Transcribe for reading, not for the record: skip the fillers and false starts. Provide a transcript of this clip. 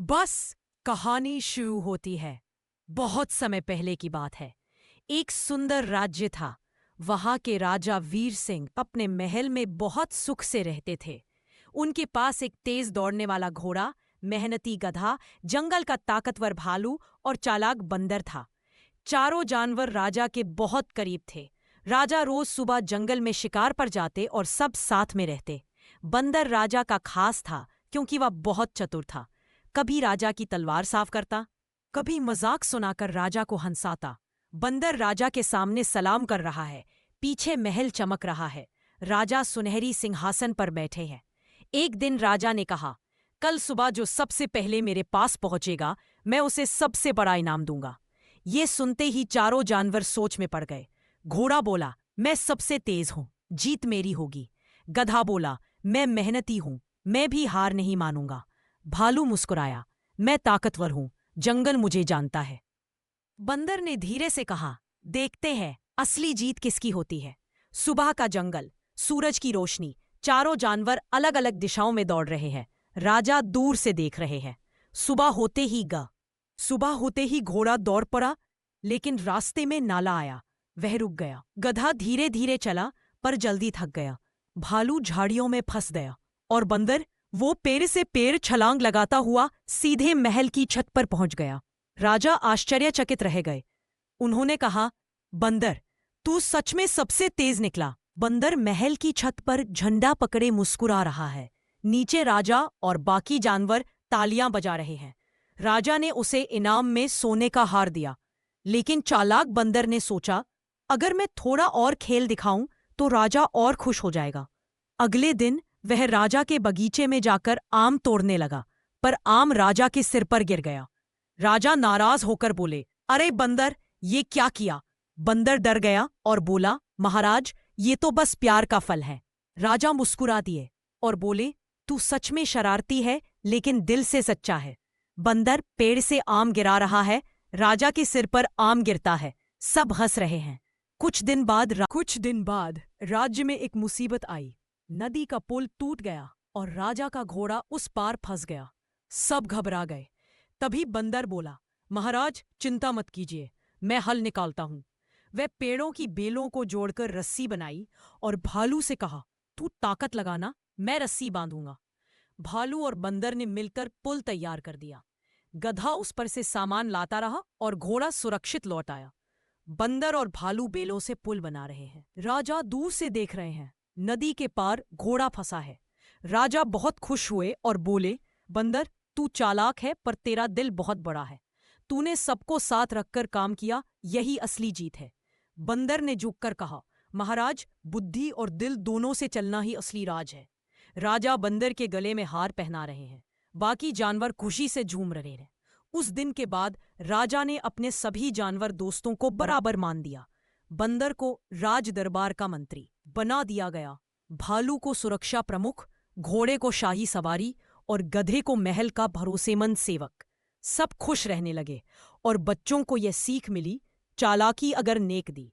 बस कहानी शुरू होती है। बहुत समय पहले की बात है। एक सुंदर राज्य था। वहां के राजा वीर सिंह अपने महल में बहुत सुख से रहते थे। उनके पास एक तेज दौड़ने वाला घोड़ा, मेहनती गधा, जंगल का ताकतवर भालू और चालाक बंदर था। चारों जानवर राजा के बहुत करीब थे। राजा रोज सुबह जंगल में शिकार पर जाते और सब साथ में रहते। बंदर राजा का खास था क्योंकि वह बहुत चतुर था। कभी राजा की तलवार साफ करता, कभी मजाक सुनाकर राजा को हंसाता। बंदर राजा के सामने सलाम कर रहा है, पीछे महल चमक रहा है। राजा सुनहरी सिंहासन पर बैठे हैं। एक दिन राजा ने कहा, कल सुबह जो सबसे पहले मेरे पास पहुंचेगा, मैं उसे सबसे बड़ा इनाम दूंगा। ये सुनते ही चारों जानवर सोच में पड़ गए। घोड़ा बोला, मैं सबसे तेज हूं, जीत मेरी होगी। गधा बोला, मैं मेहनती हूं, मैं भी हार नहीं मानूंगा। भालू मुस्कुराया, मैं ताकतवर हूं, जंगल मुझे जानता है। बंदर ने धीरे से कहा, देखते हैं असली जीत किसकी होती है। सुबह का जंगल, सूरज की रोशनी, चारों जानवर अलग अलग दिशाओं में दौड़ रहे हैं। राजा दूर से देख रहे हैं। सुबह होते ही घोड़ा दौड़ पड़ा, लेकिन रास्ते में नाला आया। वह रुक गया। गधा धीरे धीरे चला, पर जल्दी थक गया। भालू झाड़ियों में फंस गया और बंदर, वो पेड़ से पेड़ छलांग लगाता हुआ सीधे महल की छत पर पहुंच गया। राजा आश्चर्यचकित रह गए। उन्होंने कहा, बंदर, तू सच में सबसे तेज निकला। बंदर महल की छत पर झंडा पकड़े मुस्कुरा रहा है। नीचे राजा और बाकी जानवर तालियां बजा रहे हैं। राजा ने उसे इनाम में सोने का हार दिया। लेकिन चालाक बंदर ने सोचा, अगर मैं थोड़ा और खेल दिखाऊं तो राजा और खुश हो जाएगा। अगले दिन वह राजा के बगीचे में जाकर आम तोड़ने लगा, पर आम राजा के सिर पर गिर गया। राजा नाराज होकर बोले, अरे बंदर, ये क्या किया? बंदर डर गया और बोला, महाराज, ये तो बस प्यार का फल है। राजा मुस्कुरा दिए और बोले, तू सच में शरारती है, लेकिन दिल से सच्चा है। बंदर पेड़ से आम गिरा रहा है, राजा के सिर पर आम गिरता है, सब हंस रहे हैं। कुछ दिन बाद राज्य में एक मुसीबत आई। नदी का पुल टूट गया और राजा का घोड़ा उस पार फंस गया। सब घबरा गए। तभी बंदर बोला, महाराज, चिंता मत कीजिए, मैं हल निकालता हूं। वह पेड़ों की बेलों को जोड़कर रस्सी बनाई और भालू से कहा, तू ताकत लगाना, मैं रस्सी बांधूंगा। भालू और बंदर ने मिलकर पुल तैयार कर दिया। गधा उस पर से सामान लाता रहा और घोड़ा सुरक्षित लौट आया। बंदर और भालू बेलों से पुल बना रहे हैं। राजा दूर से देख रहे हैं। नदी के पार घोड़ा फंसा है। राजा बहुत खुश हुए और बोले, बंदर, तू चालाक है, पर तेरा दिल बहुत बड़ा है। तूने सबको साथ रखकर काम किया, यही असली जीत है। बंदर ने झुककर कहा, महाराज, बुद्धि और दिल दोनों से चलना ही असली राज है। राजा बंदर के गले में हार पहना रहे हैं। बाकी जानवर खुशी से झूम रहे हैं। उस दिन के बाद राजा ने अपने सभी जानवर दोस्तों को बराबर मान दिया। बंदर को राज दरबार का मंत्री बना दिया गया। भालू को सुरक्षा प्रमुख, घोड़े को शाही सवारी और गधे को महल का भरोसेमंद सेवक। सब खुश रहने लगे और बच्चों को यह सीख मिली, चालाकी अगर नेक दी